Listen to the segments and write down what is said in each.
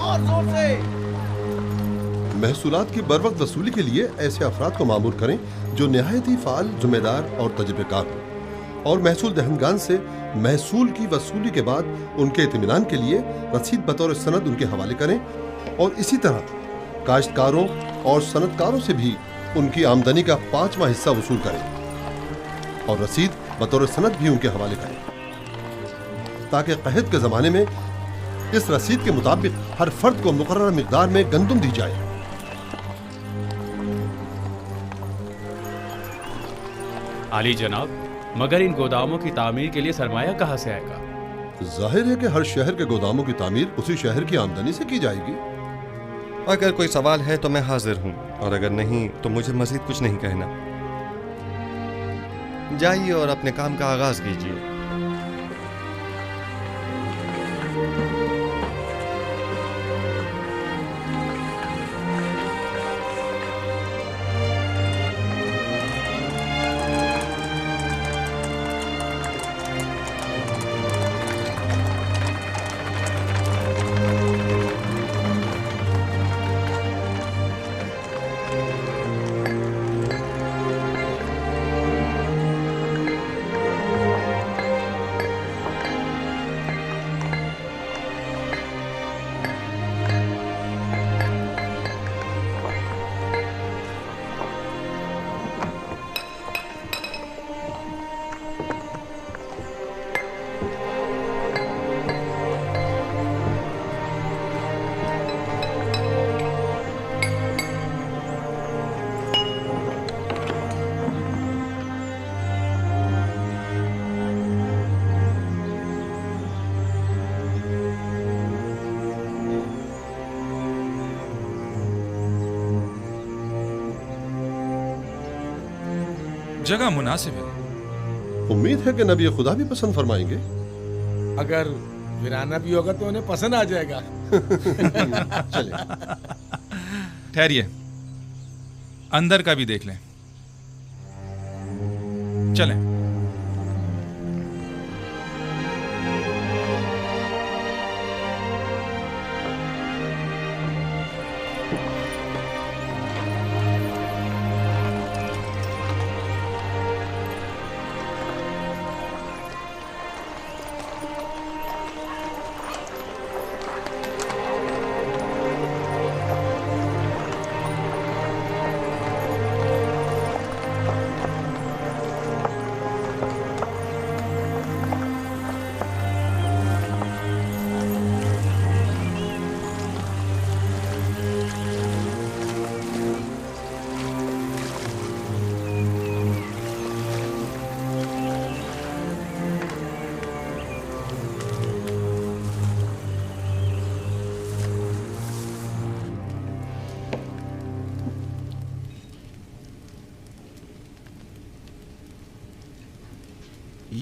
اور زور سے. محصولات کی بروقت وصولی کے لیے ایسے افراد کو مامور کریں جو نہایت ہی فعال، ذمہ دار اور تجربے کار ہوں، اور محصول دہندگان سے محصول کی وصولی کے بعد ان کے اطمینان کے لیے رسید بطور سند ان کے حوالے کریں، اور اسی طرح کاشتکاروں اور صنعت کاروں سے بھی ان کی آمدنی کا 5واں حصہ وصول کریں اور رسید بطور سند بھی ان کے حوالے کریں، تاکہ قحط کے زمانے میں اس رسید کے مطابق ہر فرد کو مقررہ مقدار میں گندم دی جائے. عالی جناب، مگر ان گوداموں کی تعمیر کے لیے سرمایہ کہاں سے آئے گا؟ ظاہر ہے کہ ہر شہر کے گوداموں کی تعمیر اسی شہر کی آمدنی سے کی جائے گی. اگر کوئی سوال ہے تو میں حاضر ہوں، اور اگر نہیں تو مجھے مزید کچھ نہیں کہنا. جائیے اور اپنے کام کا آغاز کیجیے. جگہ مناسب ہے. امید ہے کہ نبی خدا بھی پسند فرمائیں گے. اگر ویرانہ بھی ہوگا تو انہیں پسند آ جائے گا. چلیں. ٹھہریے، اندر کا بھی دیکھ لیں. چلیں.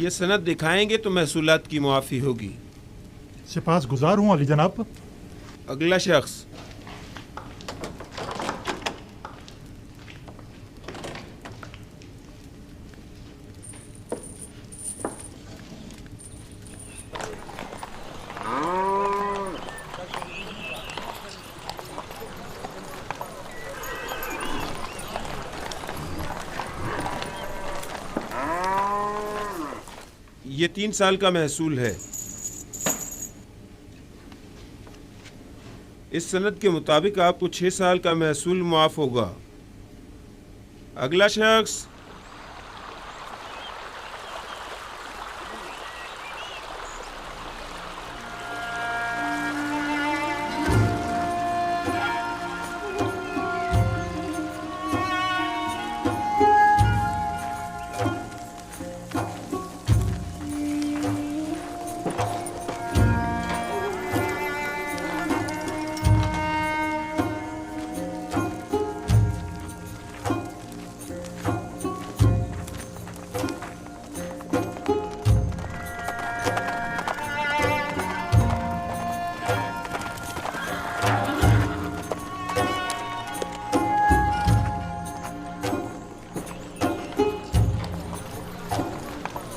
یہ سند دکھائیں گے تو محصولات کی معافی ہوگی. سپاس گزار ہوں علی جناب. اگلا شخص. یہ 3 سال کا محصول ہے. اس سند کے مطابق آپ کو 6 سال کا محصول معاف ہوگا. اگلا شخص.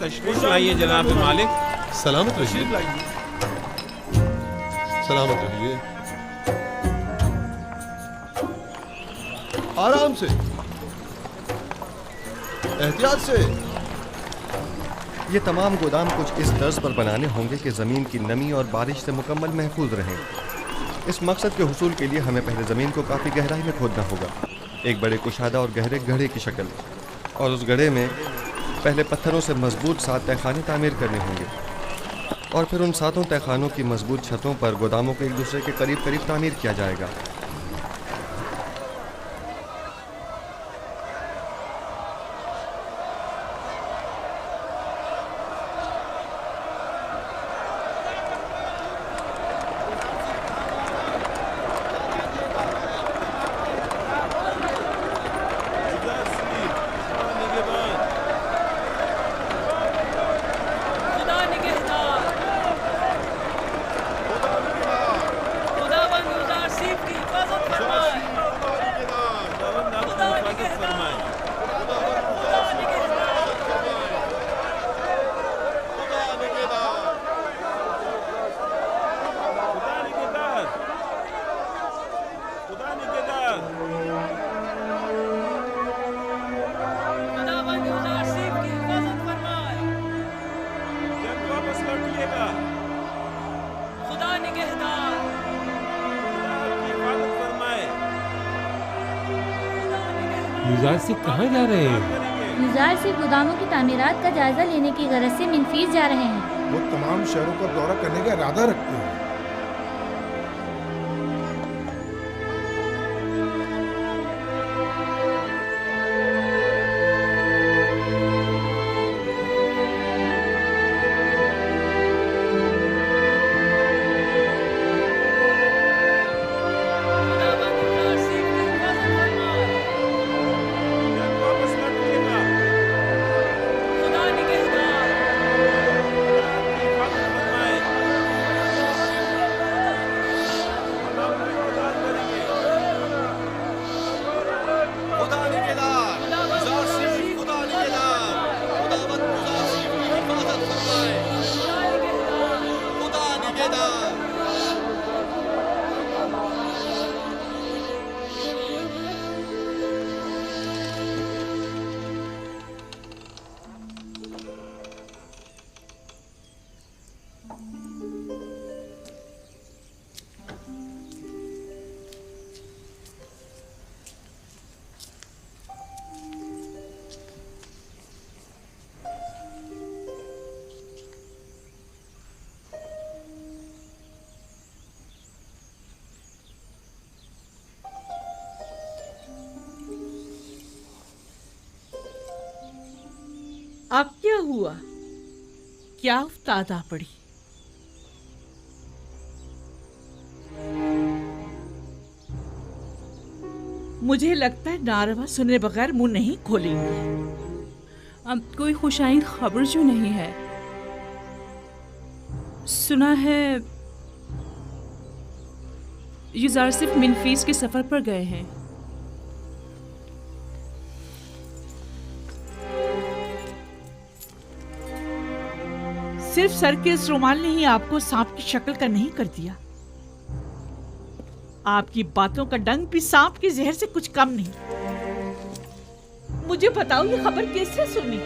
تشریف لائیے جناب مالک. سلامت رہیے. सलामत रहिए। आराम से, एहतियात से। ये तमाम गोदाम कुछ इस तर्ज पर बनाने होंगे कि ज़मीन की नमी और बारिश से मुकम्मल महफूज रहें। इस मकसद के हुसूल के लिए हमें पहले ज़मीन को काफ़ी गहराई में खोदना होगा, एक बड़े कुशादा और गहरे गड्ढे की शक्ल, और उस गड्ढे में पहले पत्थरों से मजबूत 7 तहखाने तामीर करने होंगे, और फिर उन 7 तहखानों की मजबूत छतों पर गोदामों को एक दूसरे के करीब करीब तामीर किया जाएगा। युजार से कहाँ जा रहे हैं? युजार से गोदामों की तामीरात का जायजा लेने की गरज से मिनफीस जा रहे हैं। वो तमाम शहरों का दौरा करने का इरादा रखते हैं। अब क्या हुआ? क्या उफ्ताद आ पड़ी? मुझे लगता है नारवा सुने बगैर मुंह नहीं खोलेंगे। अब कोई खुशाइंद खबर जो नहीं है। सुना है युजार सिर्फ मिनफीस के सफर पर गए हैं। सिर्फ सर के इस रुमाल ने ही आपको सांप की शक्ल का नहीं कर दिया। आपकी बातों का डंक भी सांप के जहर से कुछ कम नहीं। मुझे बताओ ये खबर किससे सुनी?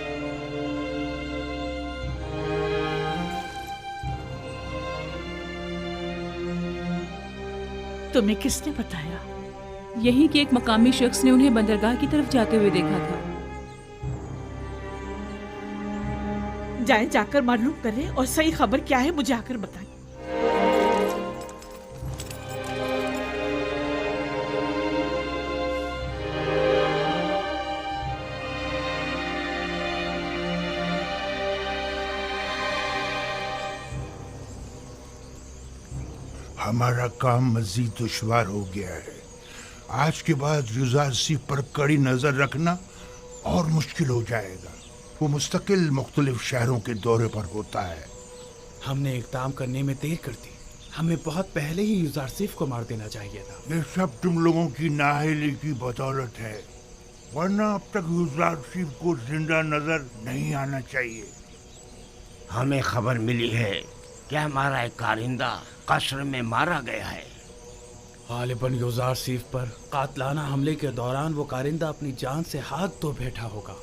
तुम्हें किसने बताया? यही कि एक मकामी शख्स ने उन्हें बंदरगाह की तरफ जाते हुए देखा था। जाएं, जाकर मालूम करें और सही खबर क्या है मुझे आकर बताएं। हमारा काम मजीद दुश्वार हो गया है। आज के बाद युजारसीफ पर कड़ी नजर रखना और मुश्किल हो जाएगा। वो मुस्तकिल मुख्तलिफ शहरों के दौरे पर होता है। हमने इक़दाम करने में देर कर दी। हमें बहुत पहले ही युजारसीफ को मार देना चाहिए था। ये सब तुम लोगों की नाअहली की बदौलत है, वरना अब तक युजारसीफ को जिंदा नजर नहीं आना चाहिए। हमें खबर मिली है कि हमारा एक कारिंदा कस्र में मारा गया है। गालिबन युजार सीफ पर कातलाना हमले के दौरान वो कारिंदा अपनी जान से हाथ धो बैठा होगा।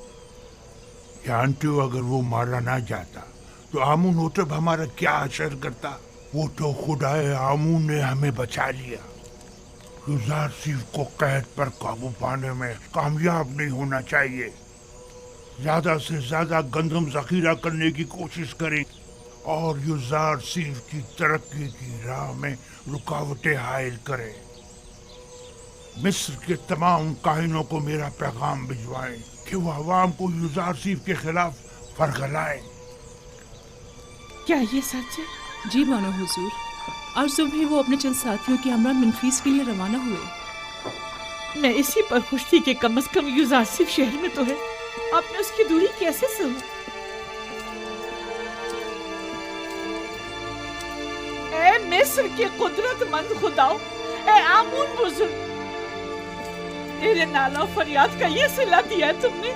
जानते हो, अगर वो मारा ना जाता तो आमून होटब हमारा क्या असर करता। वो तो खुदाए आमून ने हमें बचा लिया। युजार सीफ को कैद पर काबू पाने में कामयाब नहीं होना चाहिए। ज्यादा से ज्यादा गंदम जखीरा करने की कोशिश करें और युजार सीफ की तरक्की की राह में रुकावटें हायल करें। मिस्र के तमाम काहिनों को मेरा पैगाम भिजवाएं कि वो अवाम को युजार सीफ के खिलाफ फरगलाएं। क्या ये सच है? जी मानो हुजूर। आज सुबह वो अपने चंद साथियों के हमरा मिनफीस के लिए रवाना हुए। मैं इसी पर खुश थी कि कम से कम युजार सीफ शहर में तो है। आपने उसकी दूरी कैसे सुनी? ए मिस्र के कुदरतमंद खुदाओ, ए आमून बुजुर्ग, तेरे नाला फरियाद का ये सिला दिया है तुमने।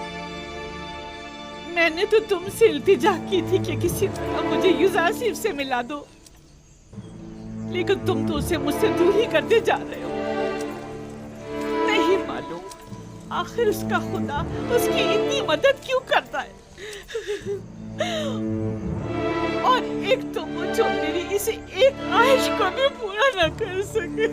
मैंने तो तुमसे इल्तिजा की थी कि किसी तरह मुझे युजार सीफ से मिला दो, लेकिन तुम तो उसे मुझसे दूर ही करते जा रहे हो। नहीं मालूम आखिर उसका खुदा उसकी इतनी मदद क्यों करता है। और एक तो वो जो मेरी इसे एक ख्वाहिश को भी पूरा न कर सके।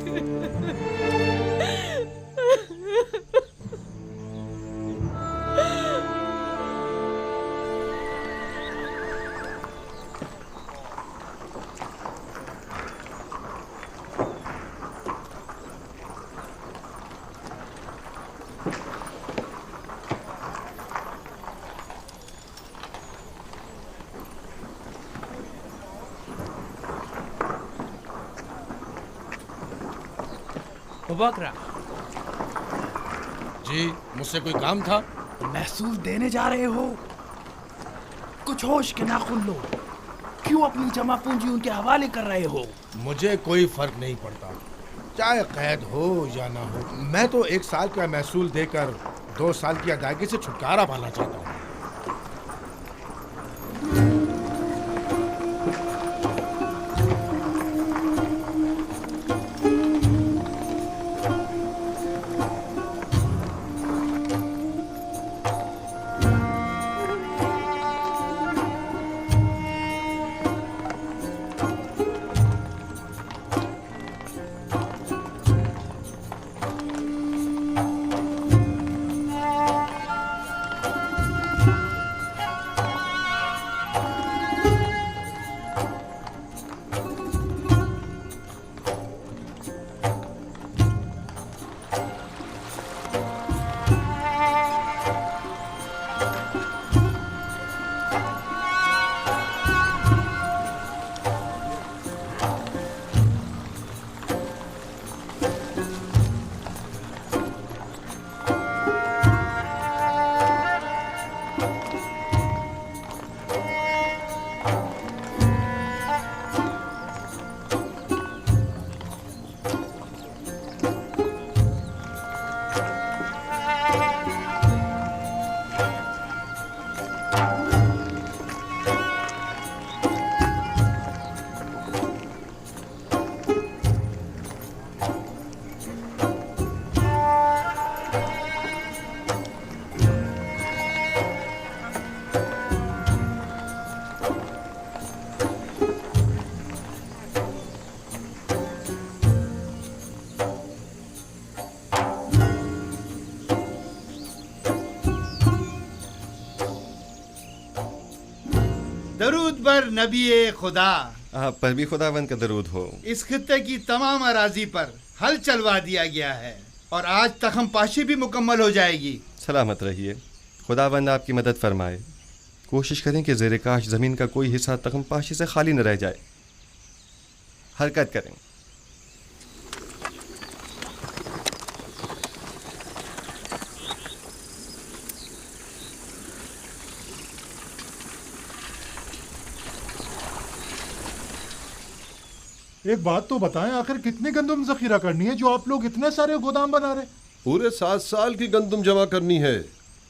बकरा जी, मुझसे कोई काम था? महसूल देने जा रहे हो? कुछ होश के नाखुन लो। क्यों अपनी जमा पूंजी उनके हवाले कर रहे हो? मुझे कोई फर्क नहीं पड़ता, चाहे कैद हो या ना हो। मैं तो 1 साल का महसूल देकर 2 साल की अदायगी से छुटकारा पाना चाहता हूँ। दरूद बर नबी खुदा, आप पर भी खुदावंद का दरूद हो। इस खित्ते की तमाम अराजी पर हल चलवा दिया गया है और आज तखम पाशी भी मुकम्मल हो जाएगी। सलामत रहिए, खुदावंद आपकी मदद फरमाए। कोशिश करें कि ज़ेरे काश ज़मीन का कोई हिस्सा तखम पाशी से खाली न रह जाए। हरकत करें। एक बात तो बताएं, आखिर कितनी गंदम जखीरा करनी है जो आप लोग इतने सारे गोदाम बना रहे? पूरे 7 साल की गंदम जमा करनी है,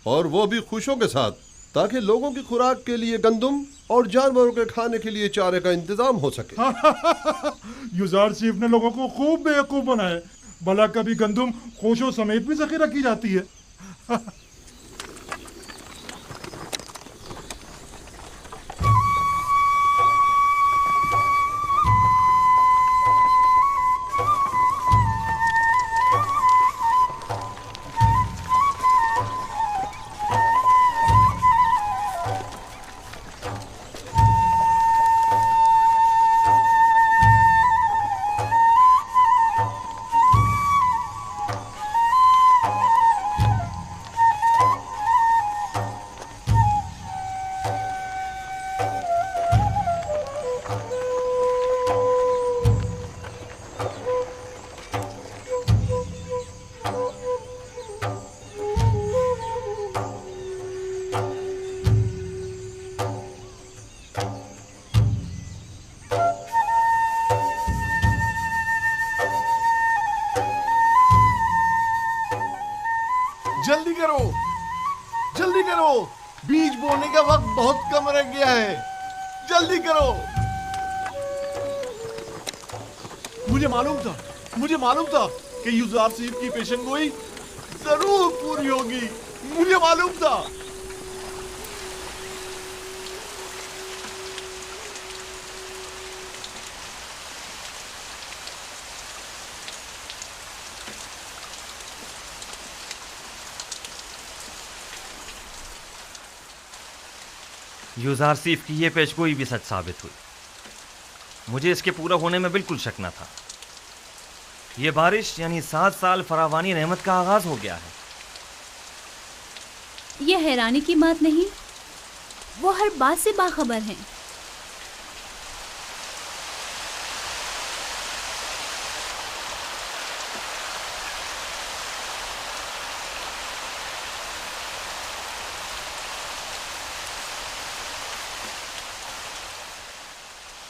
और वो भी खुशों के साथ। تاکہ لوگوں کی خوراک کے لیے گندم اور جانوروں کے کھانے کے لیے چارے کا انتظام ہو سکے۔ یوزارسیف نے لوگوں کو خوب بیوقوف بنایا، بھلا کبھی گندم خوشوں سمیت بھی ذخیرہ کی جاتی ہے۔ جلدی کرو، جلدی کرو، بیج بونے کا وقت بہت کم رہ گیا ہے، جلدی کرو۔ مجھے معلوم تھا کہ یوزارسیف کی پیشن گوئی ضرور پوری ہوگی، مجھے معلوم تھا۔ یوزارسیف کی یہ پیشگوئی بھی سچ ثابت ہوئی۔ مجھے اس کے پورا ہونے میں بالکل شک نہ تھا۔ یہ بارش یعنی 7 سال فراوانی نعمت کا آغاز ہو گیا ہے۔ یہ حیرانی کی بات نہیں، وہ ہر بات سے باخبر ہیں۔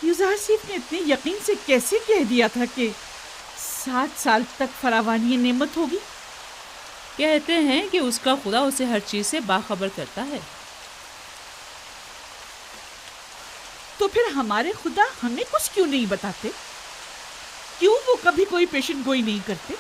یوزارسیف نے اتنے یقین سے کیسے کہہ دیا تھا کہ 7 سال تک فراوانی نعمت ہوگی؟ کہتے ہیں کہ اس کا خدا اسے ہر چیز سے باخبر کرتا ہے۔ تو پھر ہمارے خدا ہمیں کچھ کیوں نہیں بتاتے؟ کیوں وہ کبھی کوئی پیشن گوئی نہیں کرتے؟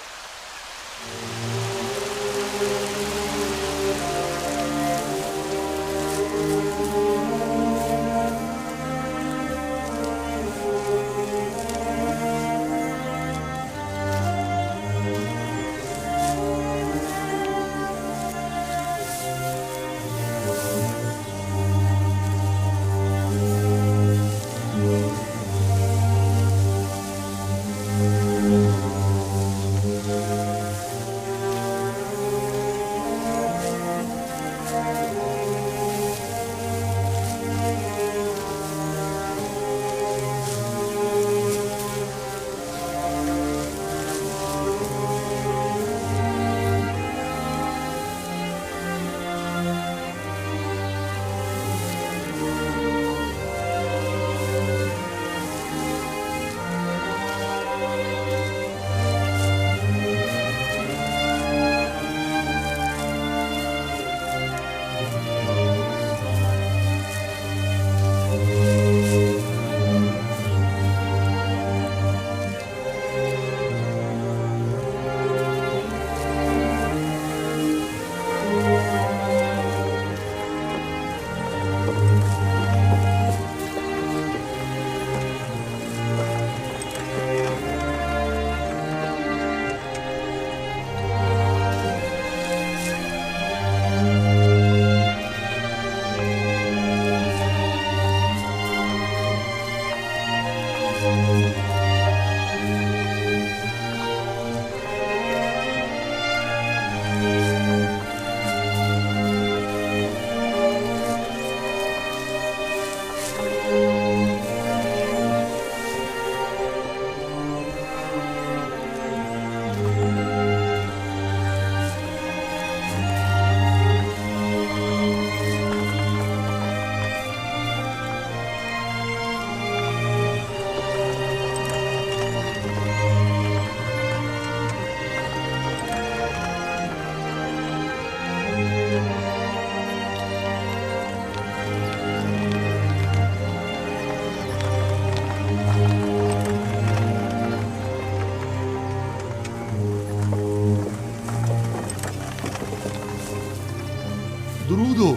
दुरूद हो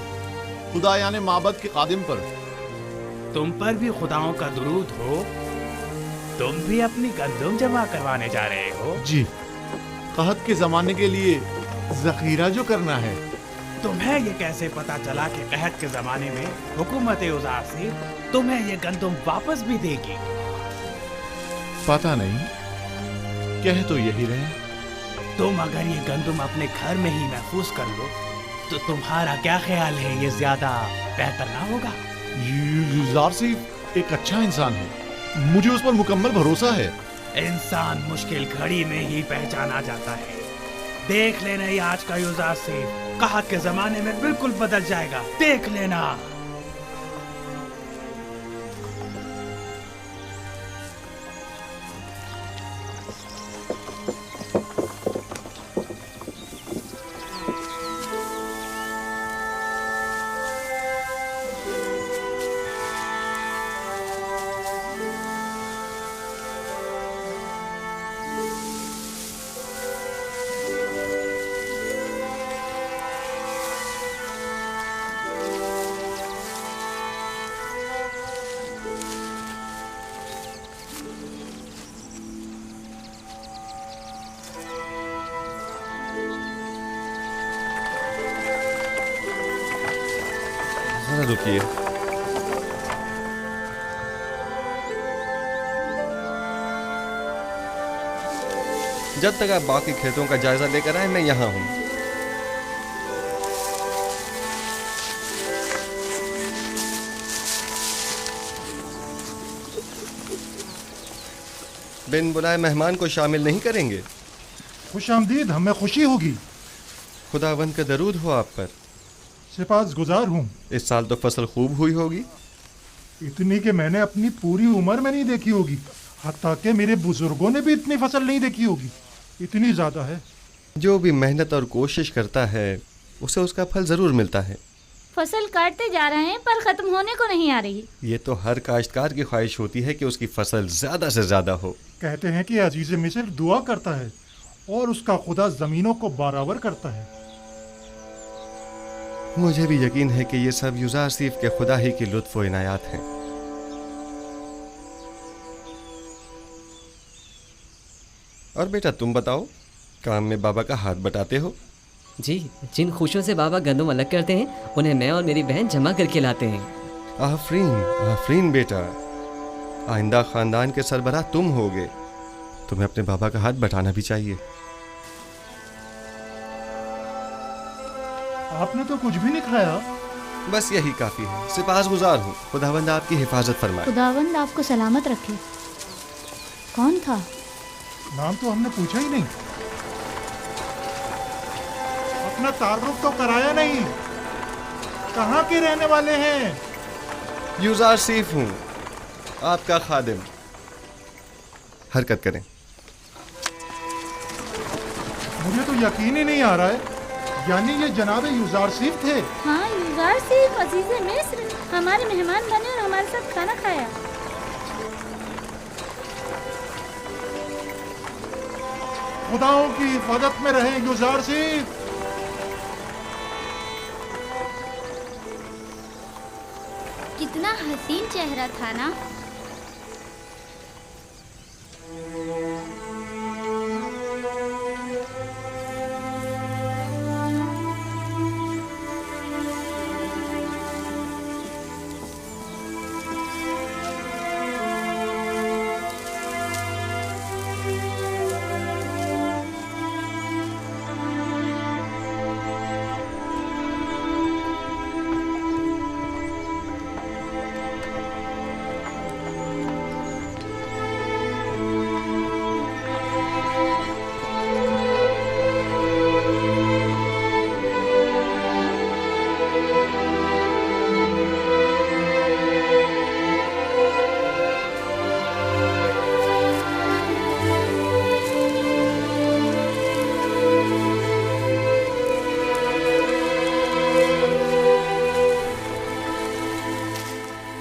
खुदा यानी माबद के कादिम पर। तुम पर भी खुदाओं का दुरूद हो। तुम भी अपनी गंदम जमा करवाने जा रहे हो? जी, कहत के जमाने के लिए जखीरा जो करना है। तुम्हें ये कैसे पता चला कि कहत के जमाने में हुकूमत युज़ारसीब तुम्हें ये गंदम वापस भी देगी? पता नहीं, कह तो यही रहे। तुम अगर ये गंदम अपने घर में ही महफूज कर लो तो तुम्हारा क्या ख्याल है, ये ज्यादा बेहतर ना होगा? युज़ारसीब एक अच्छा इंसान है, मुझे उस पर मुकम्मल भरोसा है। इंसान मुश्किल घड़ी में ही पहचाना जाता है। देख लेना, ये आज का युज़ारसीब कहत के जमाने में बिल्कुल बदल जाएगा, देख लेना। रुकिए, जब तक आप बाकी खेतों का जायजा लेकर आए मैं यहाँ हूँ। बिन बुलाए मेहमान को शामिल नहीं करेंगे? खुश आमदीद, हमें खुशी होगी। खुदावंद का दरूद हो आप पर। सिपास गुजार हूँ। इस साल तो फसल खूब हुई होगी। इतनी कि मैंने अपनी पूरी उम्र में नहीं देखी होगी, हत्ता कि मेरे बुजुर्गों ने भी इतनी फसल नहीं देखी होगी। इतनी ज्यादा है। जो भी मेहनत और कोशिश करता है उसे उसका फल जरूर मिलता है। फसल काटते जा रहे हैं पर खत्म होने को नहीं आ रही। ये तो हर काश्तकार की ख्वाहिश होती है कि उसकी फसल ज्यादा से ज्यादा हो। कहते हैं कि अजीज मिस्र दुआ करता है और उसका खुदा जमीनों को बराबर करता है। मुझे भी यकीन है कि ये सब युज़ारसीब के खुदा ही की लुत्फ व इनायात हैं। और बेटा तुम बताओ, काम में बाबा का हाथ बटाते हो? जी, जिन खुशियों से बाबा गंदम अलग करते हैं उन्हें मैं और मेरी बहन जमा करके लाते हैं। आफरीन आफरीन बेटा, आइंदा खानदान के सरबराह तुम होगे। तुम्हें अपने बाबा का हाथ बटाना भी चाहिए। आपने तो कुछ भी नहीं खाया। बस यही काफी है। सिपासगुजार हूँ। खुदावंद आपकी हिफाजत फरमाए। खुदावंद आपको सलामत रखे। कौन था? नाम तो हमने पूछा ही नहीं। अपना तारुफ तो कराया नहीं। कहाँ के रहने वाले हैं? युज़ारसीब हूँ, आपका खादिम। हरकत करें। मुझे तो यकीन ही नहीं आ रहा है, यानी ये जनाब युज़ारसीब थे। हाँ, युज़ारसीब अजीज़े मिस्र हमारे मेहमान बने और हमारे साथ खाना खाया। खुदाओं की हिफाजत में रहे युज़ारसीब। कितना हसीन चेहरा था ना।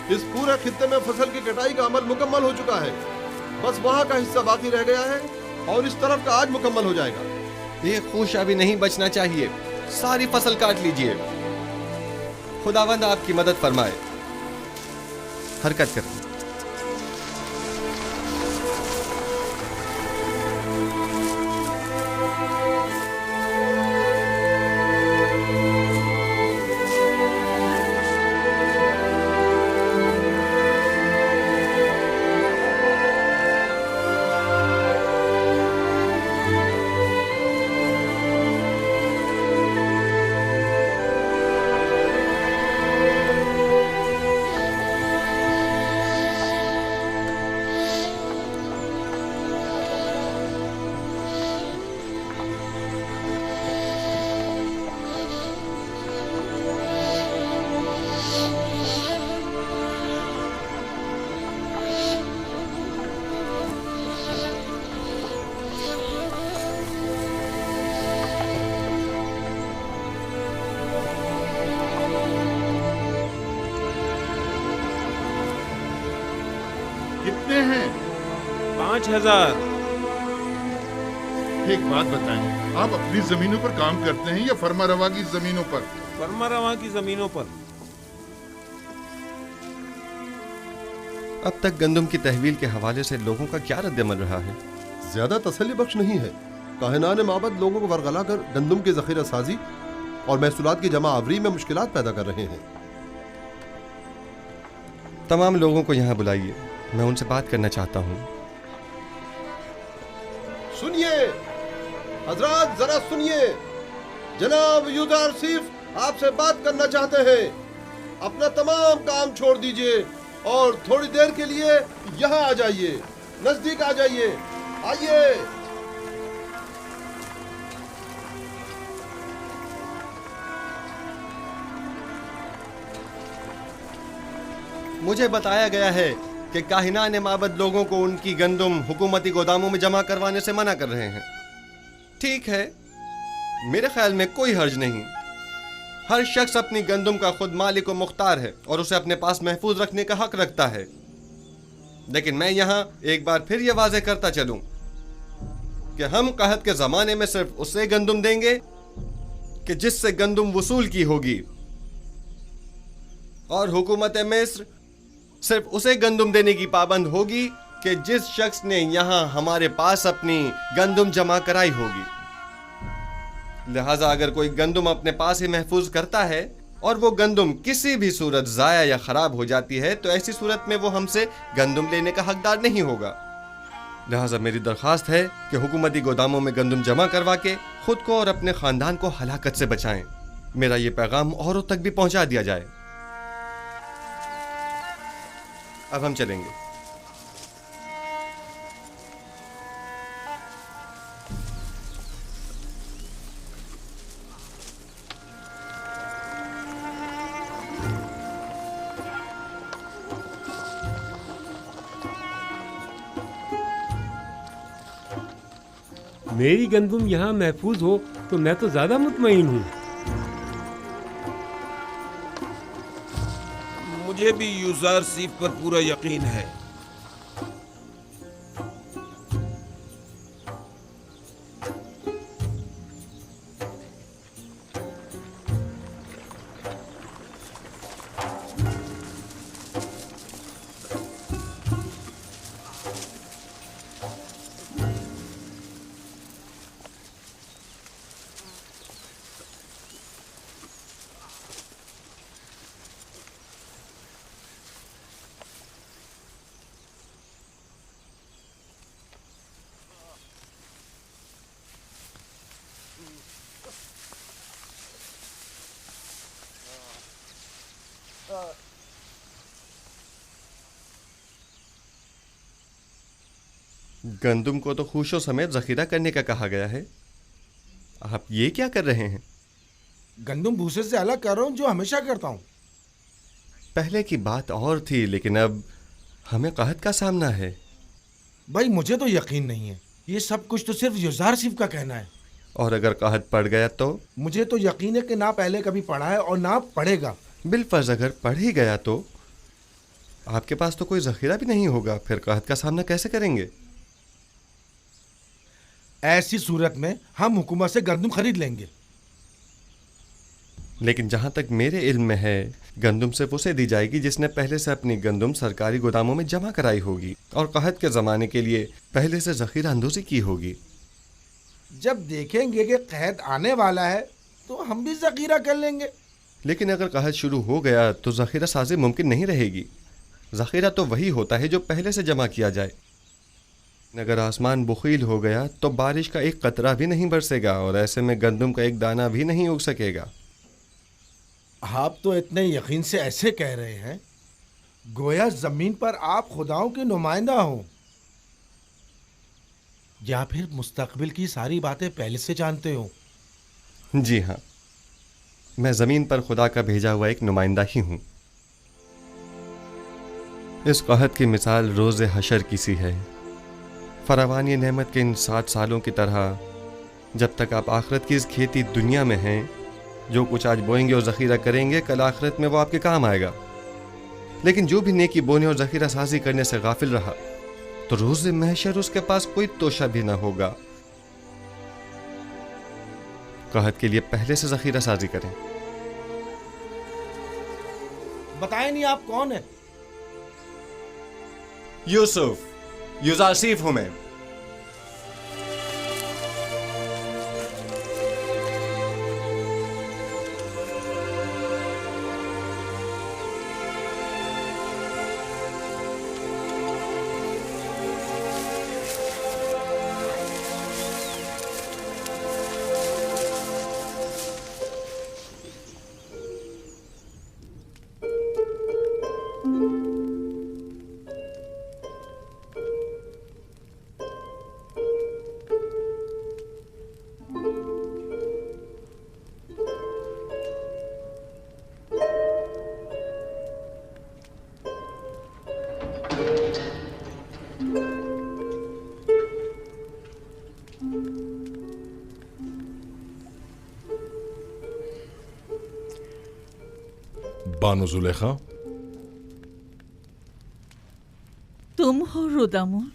इस पूरे खित्ते में फसल की कटाई का अमल मुकम्मल हो चुका है। बस वहाँ का हिस्सा बाकी रह गया है और इस तरफ का आज मुकम्मल हो जाएगा। ये खुश अभी नहीं बचना चाहिए। सारी फसल काट लीजिए। खुदावंद आपकी मदद फरमाए। हरकत करें। कितने हैं? 5000। एक बात बताएं, आप अपनी जमीनों पर काम करते हैं या फर्मा रवा की जमीनों पर? फर्मा रवा की जमीनों पर। अब तक गंदम की तहवील के हवाले से लोगों का क्या रद्दमल रहा है? ज्यादा तसल्ली बख्श नहीं है। काहिनान माबद लोगों को वरगला कर गंदम की जखीरा साजी और महसूलात की जमा आवरी में मुश्किलात पैदा कर रहे हैं। तमाम लोगों को यहाँ बुलाइए, मैं उनसे बात करना चाहता हूँ। सुनिए हजरात, जरा सुनिए। जनाब यूजार सिर्फ आपसे बात करना चाहते हैं। अपना तमाम काम छोड़ दीजिए और थोड़ी देर के लिए यहाँ आ जाइए, नजदीक आ जाइए। आइए। मुझे बताया गया है कि काहिनान माबद लोगों को उनकी गंदम हुकूमती गोदामों में जमा करवाने से मना कर रहे हैं। ठीक है, मेरे ख्याल में कोई हर्ज नहीं। हर शख्स अपनी गंदम का खुद मालिक व मुख्तार है और उसे अपने पास महफूज रखने का हक रखता है। लेकिन मैं यहाँ एक बार फिर यह वाज़ेह करता चलूं कि हम कहत के ज़माने में सिर्फ उसे गंदम देंगे कि जिससे गंदम वसूल की होगी, और हुकूमत मिस्र सिर्फ उसे गंदम देने की पाबंद होगी कि जिस शख्स ने यहाँ हमारे पास अपनी गंदम जमा कराई होगी। लिहाजा अगर कोई गंदम अपने पास ही महफूज करता है और वो गंदम किसी भी सूरत ज़ाया या ख़राब हो जाती है, तो ऐसी सूरत में वो हमसे गंदम लेने का हकदार नहीं होगा। लिहाजा मेरी दरख्वास्त है कि हुकूमती गोदामों में गंदम जमा करवा के खुद को और अपने ख़ानदान को हलाकत से बचाएं। मेरा ये पैगाम औरों तक भी पहुँचा दिया जाए। अब हम चलेंगे। मेरी गंदम यहाँ महफूज हो तो मैं तो ज्यादा मुतमईन हूँ। मुझे भी यूजार सीफ पर पूरा यकीन है। गंदम को तो खुशों समेत जखीरा करने का कहा गया है। आप ये क्या कर रहे हैं? गंदम भूसे से अलग कर रहा हूँ, जो हमेशा करता हूँ। पहले की बात और थी, लेकिन अब हमें कहत का सामना है। भाई मुझे तो यकीन नहीं है, ये सब कुछ तो सिर्फ यूजार सिर्फ का कहना है। और अगर कहत पड़ गया तो? मुझे तो यकीन है कि ना पहले कभी पढ़ा है और ना पढ़ेगा। बिलफर्ज अगर पढ़ ही गया तो आपके पास तो कोई जखीरा भी नहीं होगा, फिर कहत का सामना कैसे करेंगे? ऐसी सूरत में हम हुकूमत से गंदम खरीद लेंगे। لیکن جہاں تک میرے علم میں ہے گندم صرف اسے دی جائے گی جس نے پہلے سے اپنی گندم سرکاری گوداموں میں جمع کرائی ہوگی اور قحط کے زمانے کے لیے پہلے سے ذخیرہ اندوزی کی ہوگی۔ جب دیکھیں گے کہ قحط آنے والا ہے تو ہم بھی ذخیرہ کر لیں گے۔ لیکن اگر قحط شروع ہو گیا تو ذخیرہ سازی ممکن نہیں رہے گی۔ ذخیرہ تو وہی ہوتا ہے جو پہلے سے جمع کیا جائے۔ اگر آسمان بخیل ہو گیا تو بارش کا ایک قطرہ بھی نہیں برسے گا اور ایسے میں گندم کا ایک دانہ بھی نہیں اگ سکے گا۔ آپ تو اتنے یقین سے ایسے کہہ رہے ہیں گویا زمین پر آپ خداؤں کے نمائندہ ہوں، یا پھر مستقبل کی ساری باتیں پہلے سے جانتے ہوں؟ جی ہاں، میں زمین پر خدا کا بھیجا ہوا ایک نمائندہ ہی ہوں۔ اس قحط کی مثال روز حشر کی سی ہے۔ فراوانی نعمت کے ان 60 سالوں کی طرح جب تک آپ آخرت کی اس کھیتی دنیا میں ہیں، جو کچھ آج بوئیں گے اور ذخیرہ کریں گے کل آخرت میں وہ آپ کے کام آئے گا۔ لیکن جو بھی نیکی بونے اور ذخیرہ سازی کرنے سے غافل رہا تو روز محشر اس کے پاس کوئی توشہ بھی نہ ہوگا۔ قحط کے لیے پہلے سے ذخیرہ سازی کریں۔ بتائیں نہیں آپ کون ہیں؟ یوزارسیف ہوں میں۔ بانو زلیخا، تم ہو رودامون؟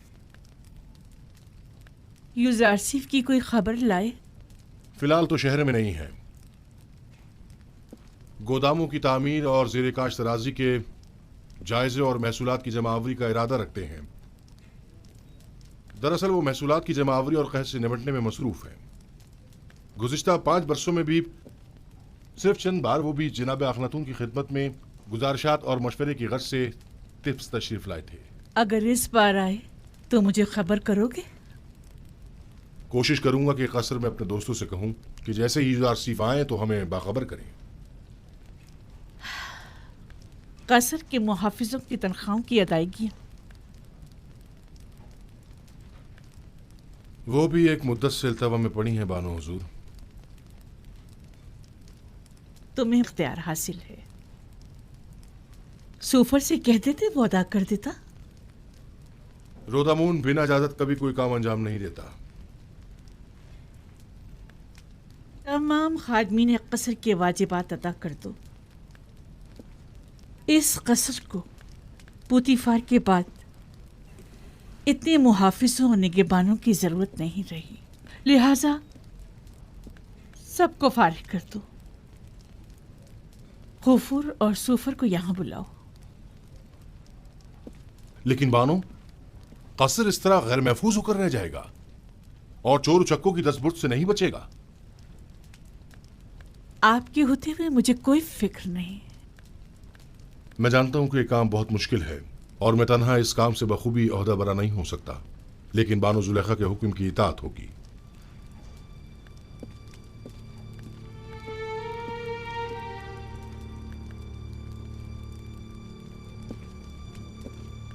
یوزارسیف کی کوئی خبر لائے؟ فی الحال تو شہر میں نہیں ہے۔ گوداموں کی تعمیر اور زیر کاشت اراضی کے جائزے اور محصولات کی جمع آوری کا ارادہ رکھتے ہیں۔ دراصل وہ محصولات کی جمع آوری اور قحط سے نمٹنے میں مصروف ہیں۔ گزشتہ 5 برسوں میں بھی صرف چند بار وہ بھی جناب اخناتون کی خدمت میں گزارشات اور مشورے کی غرض سے ٹپس تشریف لائے تھے۔ اگر اس بار آئے تو مجھے خبر کرو گے؟ کوشش کروں گا کہ قصر میں اپنے دوستوں سے کہوں کہ جیسے ہی یوزارسیف آئیں تو ہمیں باخبر کریں۔ قصر کے محافظوں کی تنخواہوں کی ادائیگی وہ بھی ایک مدت سے التوا میں پڑی ہیں بانو حضور۔ تمہیں اختیار حاصل ہے، سوفر سے کہہ دیتے وہ ادا کر دیتا۔ رودامون بنا اجازت کبھی کوئی کام انجام نہیں دیتا۔ تمام خادمین قصر کے واجبات ادا کر دو۔ اس قصر کو پوتیفار کے بعد اتنے محافظوں اور نگہبانوں کی ضرورت نہیں رہی، لہذا سب کو فارغ کر دو۔ غفور اور سوفر کو یہاں بلاؤ۔ لیکن بانو، قصر اس طرح غیر محفوظ ہو کر رہ جائے گا اور چور چکوں کی دستبرد سے نہیں بچے گا۔ آپ کے ہوتے ہوئے مجھے کوئی فکر نہیں۔ میں جانتا ہوں کہ یہ کام بہت مشکل ہے اور میں تنہا اس کام سے بخوبی عہدہ برا نہیں ہو سکتا، لیکن بانو زلیخا کے حکم کی اطاعت ہوگی۔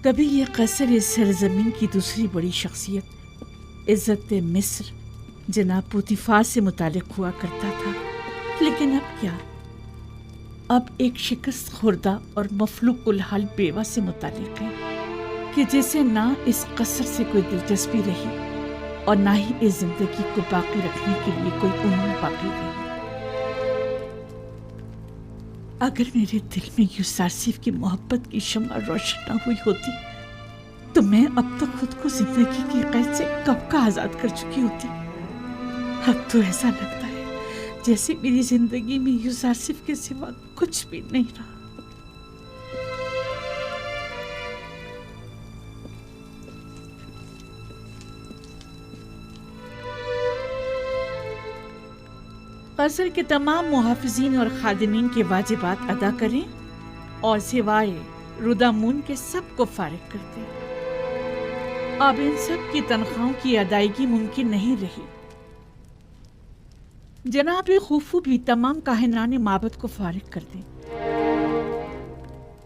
کبھی یہ قصر اس سرزمین کی دوسری بڑی شخصیت عزت مصر جناب پوتیفار سے متعلق ہوا کرتا تھا، لیکن اب کیا؟ اب ایک شکست خوردہ اور مفلوق الحال بیوہ سے متعلق ہے کہ جسے نہ اس قصر سے کوئی دلچسپی رہی اور نہ ہی اس زندگی کو باقی رکھنے کے لیے کوئی امید باقی رہی۔ اگر میرے دل میں یوزارسیف کی محبت کی شمع روشن نہ ہوئی ہوتی تو میں اب تک خود کو زندگی کی قید سے کب کا آزاد کر چکی ہوتی۔ اب تو ایسا لگتا ہے जैसे मेरी जिंदगी में यूसुफ के सिवा कुछ भी नहीं रहा। कसर के तमाम मुहाफिजीन और खादिमीन के वाजिबात अदा करें और सिवाय रुदामून के सबको फारिग कर दें। अब इन सब की तनख्वाहों की अदायगी मुमकिन नहीं रही। जनाब खुफू भी तमाम काहिनान माबद को फारिग कर दें।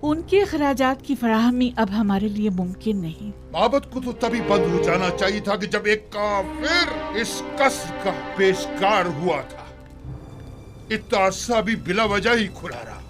उनके अखराजात की फराहमी अब हमारे लिए मुमकिन नहीं। माबद को तो तभी बंद हो जाना चाहिए था कि जब एक काफिर इस कसर का पेशकार हुआ था। इतना अरसा भी बिला वजह ही खुला रहा।